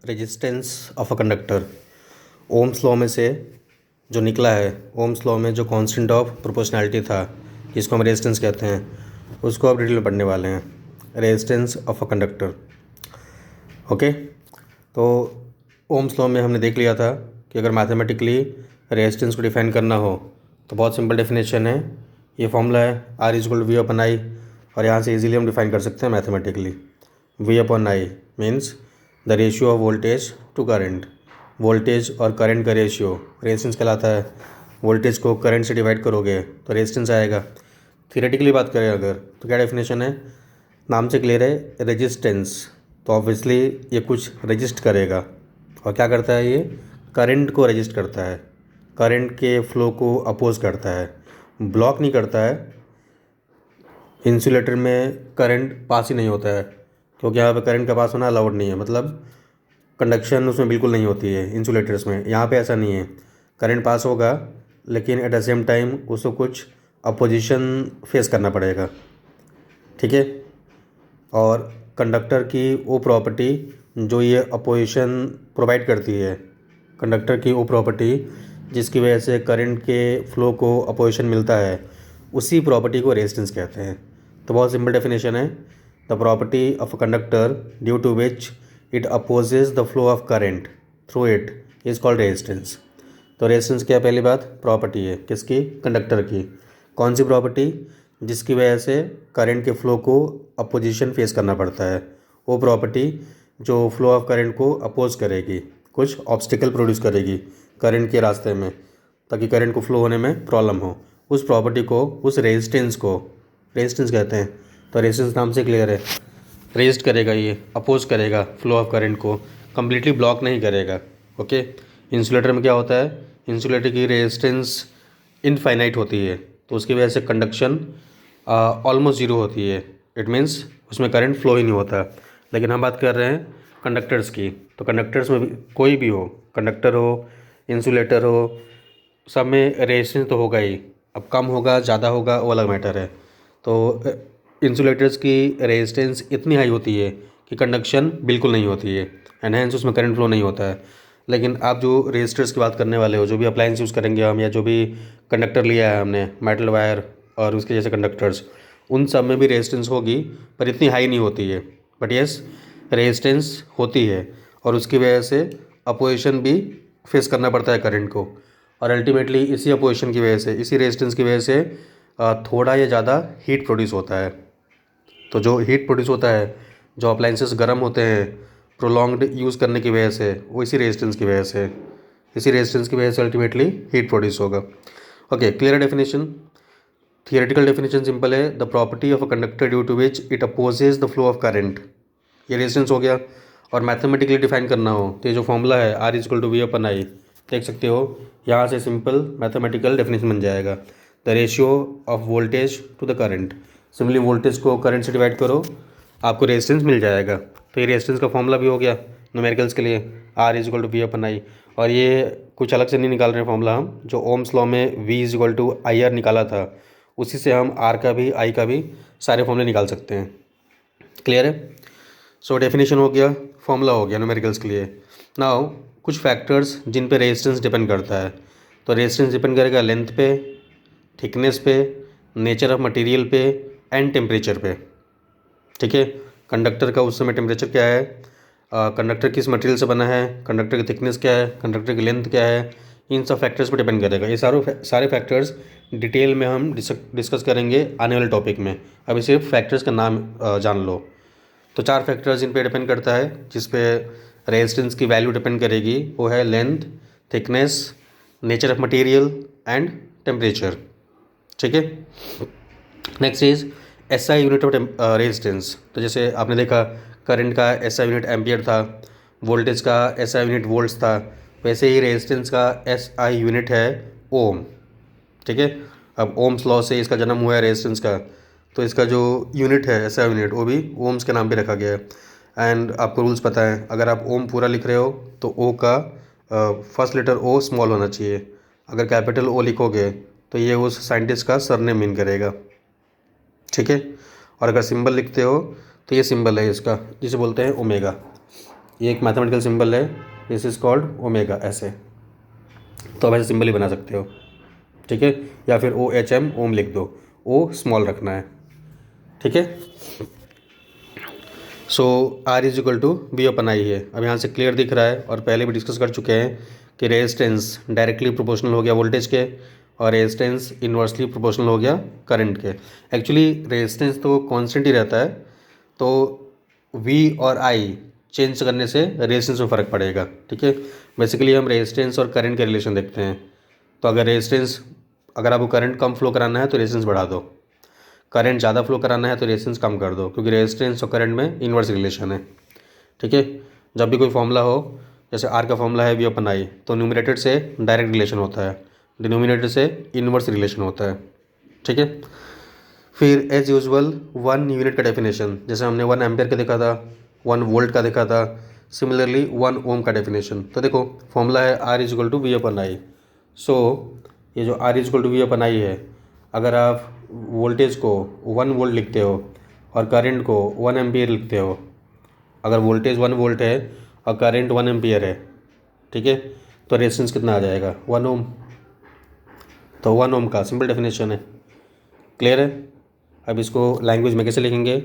Resistance of a conductor. Ohm's law में से जो निकला है, ओम्स लॉ में जो कांस्टेंट ऑफ प्रोपोर्शनैलिटी था जिसको हम रेजिस्टेंस कहते हैं, उसको अब डिटेल में पढ़ने वाले हैं। Resistance of a conductor. Okay, तो ओम्स लॉ में हमने देख लिया था कि अगर मैथमेटिकली रेजिस्टेंस को डिफाइन करना हो तो बहुत सिंपल डेफिनेशन है, ये फॉर्मूला है R=V/I, और यहाँ से इजीली हम डिफाइन कर सकते हैं mathematically. V/I means the ratio of voltage to current. Voltage और करंट का रेशियो रेजिस्टेंस कहलाता है। वोल्टेज को करंट से डिवाइड करोगे तो रेजिस्टेंस आएगा। थियोरेटिकली बात करें अगर तो क्या डेफिनेशन है, नाम से क्लियर है रेजिस्टेंस, तो ऑब्वियसली ये कुछ रजिस्ट करेगा। और क्या करता है, ये करंट को रजिस्ट करता है, करंट के फ्लो को अपोज करता है, ब्लॉक नहीं करता है। इंसुलेटर में करंट पास ही नहीं होता है क्योंकि यहाँ पे करंट का पास होना अलाउड नहीं है, मतलब कंडक्शन उसमें बिल्कुल नहीं होती है इंसुलेटर्स में। यहाँ पे ऐसा नहीं है, करंट पास होगा लेकिन एट द सेम टाइम उसको कुछ अपोजिशन फेस करना पड़ेगा। ठीक है, और कंडक्टर की वो प्रॉपर्टी जो ये अपोजिशन प्रोवाइड करती है, कंडक्टर की वो प्रॉपर्टी जिसकी वजह से करंट के फ्लो को अपोजिशन मिलता है, उसी प्रॉपर्टी को रेजिस्टेंस कहते हैं। तो बहुत सिंपल डेफिनेशन है, the property of a conductor due to which it opposes the flow of current through it is called resistance. तो रेजिस्टेंस क्या, पहली बात प्रॉपर्टी है किसकी, कंडक्टर की। कौन सी प्रॉपर्टी, जिसकी वजह से करंट के फ्लो को अपोजिशन फेस करना पड़ता है। वो प्रॉपर्टी जो फ्लो ऑफ करंट को अपोज करेगी, कुछ ऑब्स्टिकल प्रोड्यूस करेगी करंट के रास्ते में, ताकि करंट को फ्लो होने में प्रॉब्लम हो। उस प्रॉपर्टी को, उस रेजिस्टेंस को रेजिस्टेंस कहते हैं। तो रेजिस्टेंस नाम से क्लियर है, रेजिस्ट करेगा, ये अपोज करेगा फ्लो ऑफ करंट को, कम्प्लीटली ब्लॉक नहीं करेगा। ओके, इंसुलेटर में क्या होता है, इंसुलेटर की रेजिस्टेंस इनफाइनाइट होती है, तो उसकी वजह से कंडक्शन ऑलमोस्ट ज़ीरो होती है। इट मीन्स उसमें करंट फ्लो ही नहीं होता। लेकिन हम बात कर रहे हैं कंडक्टर्स की, तो कंडक्टर्स में कोई भी हो, कंडक्टर हो, इंसुलेटर हो, सब में रेजिस्टेंस तो होगा ही। अब कम होगा ज़्यादा होगा वो अलग मैटर है। तो इंसुलेटर्स की रेजिस्टेंस इतनी हाई होती है कि कंडक्शन बिल्कुल नहीं होती है, एंड हेंस उसमें करंट फ्लो नहीं होता है। लेकिन आप जो रेजिस्टर्स की बात करने वाले हो, जो भी अप्लायंस यूज़ करेंगे हम, या जो भी कंडक्टर लिया है हमने, मेटल वायर और उसके जैसे कंडक्टर्स, उन सब में भी रेजिस्टेंस होगी पर इतनी हाई नहीं होती है। बट येस, रेजिस्टेंस होती है और उसकी वजह से अपोजिशन भी फेस करना पड़ता है करंट को। और अल्टीमेटली इसी अपोजिशन की वजह से, इसी रेजिस्टेंस की वजह से थोड़ा या ज़्यादा हीट प्रोड्यूस होता है। तो जो हीट प्रोड्यूस होता है, जो अप्लायंसेस गर्म होते हैं प्रोलॉन्ग्ड यूज़ करने की वजह से, वो इसी रेजिस्टेंस की वजह से, इसी रेजिस्टेंस की वजह से अल्टीमेटली हीट प्रोड्यूस होगा। Okay, clear definition. Theoretical definition simple है, the property of a conductor due to which it opposes the flow of current. ये रेजिस्टेंस हो गया। और मैथमेटिकली डिफाइन करना हो तो ये जो फॉर्मूला है R=V/I, देख सकते हो, यहाँ से सिंपल मैथमेटिकल डेफिनेशन बन जाएगा, the ratio of voltage to the current. Simply voltage को करंट से डिवाइड करो, आपको रेजिस्टेंस मिल जाएगा। तो ये रेजिस्टेंस का फॉर्मूला भी हो गया न्यूमेरिकल्स के लिए, R=V/I। और ये कुछ अलग से नहीं निकाल रहे हैं फॉर्मूला हम, जो ओम्स लॉ में V=IR निकाला था, उसी से हम R का भी I का भी सारे फॉर्मूले निकाल सकते हैं। क्लियर है। सो डेफिनेशन हो गया, फॉर्मूला हो गया न्यूमेरिकल्स के लिए। नाउ कुछ फैक्टर्स जिन पे रेजिस्टेंस डिपेंड करता है। तो रेजिस्टेंस डिपेंड करेगा लेंथ पे, थिकनेस पे, नेचर ऑफ मटेरियल पे एंड टेम्परेचर पे। ठीक है, कंडक्टर का उस समय टेम्परेचर क्या है, कंडक्टर किस मटेरियल से बना है, कंडक्टर की थिकनेस क्या है, कंडक्टर की लेंथ क्या है, इन सब फैक्टर्स पर डिपेंड करेगा। ये सारे फैक्टर्स डिटेल में हम डिस्कस करेंगे आने वाले टॉपिक में। अभी सिर्फ फैक्टर्स का नाम जान लो। तो 4 फैक्टर्स जिन पे डिपेंड करता है, जिस पे रेजिस्टेंस की वैल्यू डिपेंड करेगी, वो है length, thickness, nature of material and temperature. ठीक है, next is SI unit of resistance. तो जैसे आपने देखा करंट का SI यूनिट एम्पियर था, वोल्टेज का SI यूनिट वोल्ट्स था, वैसे ही रेजिस्टेंस का SI यूनिट है ओम। ठीक है, अब ओम्स लॉ से इसका जन्म हुआ है रेजिस्टेंस का, तो इसका जो यूनिट है SI यूनिट, वो भी ओम्स के नाम पे रखा गया है। एंड आपको रूल्स पता है, अगर आप ओम पूरा लिख रहे हो तो ओ का फर्स्ट लेटर O स्मॉल होना चाहिए। अगर कैपिटल O लिखोगे तो ये उस साइंटिस्ट का सरनेम मीन करेगा। ठीक है, और अगर सिंबल लिखते हो तो ये सिंबल है इसका, जिसे बोलते हैं ओमेगा। ये एक मैथमेटिकल सिंबल है, दिस इज़ कॉल्ड ओमेगा, ऐसे। तो आप ऐसे सिंबल ही बना सकते हो, ठीक है। या फिर OHM ओम लिख दो, ओ स्मॉल रखना है, ठीक है। So R is equal to V upon I है। अब यहाँ से क्लियर दिख रहा है, और पहले भी डिस्कस कर चुके हैं कि रेजिस्टेंस डायरेक्टली प्रोपोर्शनल हो गया वोल्टेज के, और रेजिस्टेंस इन्वर्सली प्रोपोर्शनल हो गया करंट के। एक्चुअली रेजिस्टेंस तो कांस्टेंट ही रहता है, तो V और I चेंज करने से रेजिस्टेंस में फ़र्क पड़ेगा, ठीक है। बेसिकली हम रेजिस्टेंस और करंट के रिलेशन देखते हैं। तो अगर आपको करंट कम फ्लो कराना है तो रेजिस्टेंस बढ़ा दो, करंट ज़्यादा फ्लो कराना है तो रेजिस्टेंस कम कर दो, क्योंकि रेजिस्टेंस और करंट में इन्वर्स रिलेशन है, ठीक है। जब भी कोई फॉर्मूला हो, जैसे R का फॉर्मूला है V/I, तो न्यूमरेटर से डायरेक्ट रिलेशन होता है, डिनोमिनेटर से इन्वर्स रिलेशन होता है, ठीक है। फिर एज यूजुअल 1 यूनिट का डेफिनेशन, जैसे हमने 1 एम्पियर का देखा था, 1 वोल्ट का देखा था, सिमिलरली 1 ओम का डेफिनेशन। तो देखो फॉर्मूला है R is equal to V/I। So ये जो R is equal to V/I है, अगर आप वोल्टेज को 1 वोल्ट लिखते हो और करंट को 1 एम्पियर लिखते हो, अगर वोल्टेज 1 वोल्ट है और करंट 1 एम्पियर है, ठीक है, तो रेजिस्टेंस कितना आ जाएगा, 1 ओम। तो 1 ओम का सिंपल डेफिनेशन है, क्लियर है। अब इसको लैंग्वेज में कैसे लिखेंगे,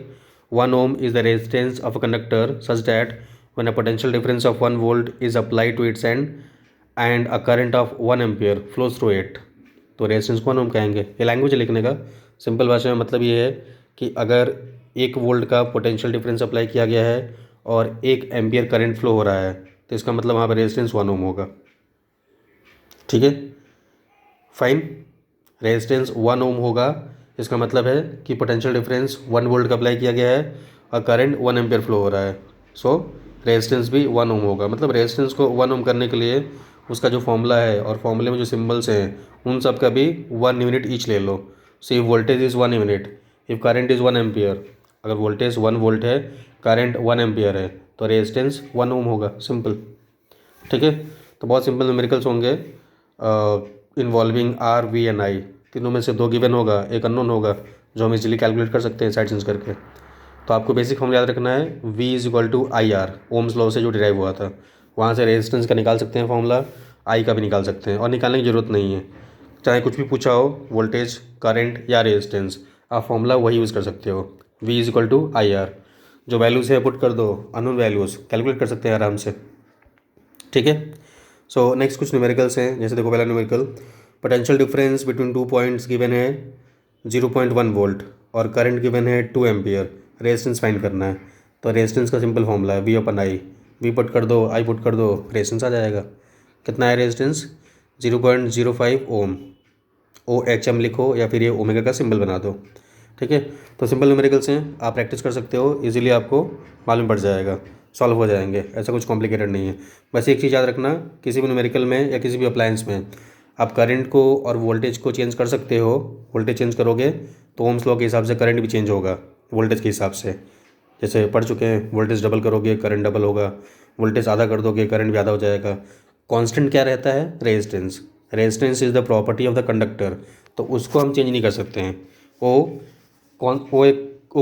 1 ohm is the resistance of a conductor such that when a potential difference of 1 volt is applied to its end a current of 1 ampere flows through it, तो resistance को 1 ओम कहेंगे। ये लैंग्वेज लिखने का सिंपल भाषा में मतलब ये है कि अगर 1 वोल्ट का पोटेंशियल डिफरेंस अप्लाई किया गया है और 1 एम्पियर करंट फ्लो हो रहा है, तो इसका मतलब वहाँ पर रेजिस्टेंस 1 ओम होगा, ठीक है, फाइन। रेजिस्टेंस 1 ओम होगा, इसका मतलब है कि पोटेंशियल डिफरेंस 1 वोल्ट का अप्लाई किया गया है और करंट 1 एम्पियर फ्लो हो रहा है, सो रेजिस्टेंस भी 1 ओम होगा। मतलब रेजिस्टेंस को 1 ओम करने के लिए उसका जो फॉर्मूला है और फॉर्मूले में जो सिंबल्स हैं उन सब का भी 1 यूनिट ईच ले लो। So if voltage is 1 unit, if current is 1 ampere, अगर वोल्टेज 1 वोल्ट है, करंट 1 एम्पियर है, तो रेजिस्टेंस 1 ओम होगा, सिंपल, ठीक है। तो बहुत सिंपल न्यूमेरिकल्स होंगे involving R, V and I। तीनों में से 2 गिवन होगा, एक अननोन होगा, जो हम इजीली कैलकुलेट कर सकते हैं साइड चेंज करके। तो आपको बेसिक फॉर्म याद रखना है, V is equal to IR, Ohm's law से जो डिराइव हुआ था, वहाँ से रेजिस्टेंस का निकाल सकते हैं फॉर्मूला, I का भी निकाल सकते हैं, और निकालने की ज़रूरत नहीं है। चाहे कुछ भी पूछा हो, वोल्टेज, करंट या रेजिस्टेंस, आप फॉर्मूला वही यूज़ कर सकते हो, V is equal to IR। जो वैल्यूज़ है पुट कर दो, अननोन वैल्यूज़ कैलकुलेट कर सकते हैं आराम से, ठीक है। सो नेक्स्ट कुछ न्यूमेरिकल्स हैं, जैसे देखो पहला numerical, potential difference between 2 points given है 0.1 वोल्ट और करंट गिवन है 2 एम्पियर, रेजिस्टेंस फाइंड करना है। तो रेजिस्टेंस का सिंपल फॉर्मूला है V/I, V पुट कर दो, I पुट कर दो, रेजिस्टेंस आ जाएगा। कितना है रेजिस्टेंस, 0.05 ओम, OHM लिखो या फिर ये ओमेगा का सिंबल बना दो, ठीक है। तो सिंपल न्यूमेरिकल्स हैं, आप प्रैक्टिस कर सकते हो, इजीली आपको मालूम पड़ जाएगा, सॉल्व हो जाएंगे, ऐसा कुछ कॉम्प्लिकेटेड नहीं है। बस एक चीज़ याद रखना, किसी भी न्यूमेरिकल में या किसी भी अप्लायंस में आप करंट को और वोल्टेज को चेंज कर सकते हो। वोल्टेज चेंज करोगे तो ओम्स लॉ के हिसाब से करंट भी चेंज होगा वोल्टेज के हिसाब से, जैसे पढ़ चुके हैं, वोल्टेज डबल करोगे करंट डबल होगा, वोल्टेज आधा कर दोगे करंट भी आधा हो जाएगा। कांस्टेंट क्या रहता है, resistance. Resistance is the property of the conductor, तो उसको हम चेंज नहीं कर सकते हैं, वो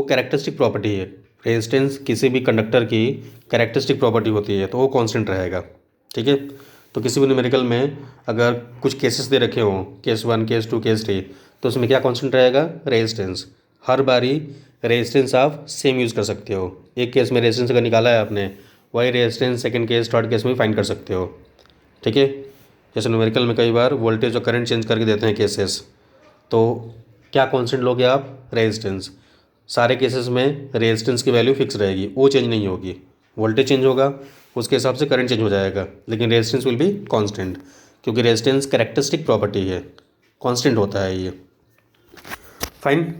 कैरेक्टरिस्टिक प्रॉपर्टी है। रेजिस्टेंस किसी भी कंडक्टर की कैरेक्टरिस्टिक प्रॉपर्टी होती है, तो वो कांस्टेंट रहेगा, ठीक है। तो किसी भी न्यूमेरिकल में अगर कुछ केसेस दे रखे हों, केस 1, केस 2, केस 3, तो उसमें क्या कांस्टेंट रहेगा, रेजिस्टेंस। हर बारी रेजिस्टेंस आप सेम यूज़ कर सकते हो। एक केस में रेजिस्टेंस अगर निकाला है आपने, वही resistance second case, third case में फाइंड कर सकते हो, ठीक है। जैसे न्यूमेरिकल में कई बार वोल्टेज और करंट चेंज करके देते हैं केसेस, तो क्या कांस्टेंट लोगे आप, रेजिस्टेंस। सारे केसेस में रेजिस्टेंस की वैल्यू फिक्स रहेगी, वो चेंज नहीं होगी। वोल्टेज चेंज होगा, उसके हिसाब से करंट चेंज हो जाएगा, लेकिन रेजिस्टेंस विल बी कांस्टेंट, क्योंकि रेजिस्टेंस कैरेक्टरिस्टिक प्रॉपर्टी है, कांस्टेंट होता है ये, फाइन।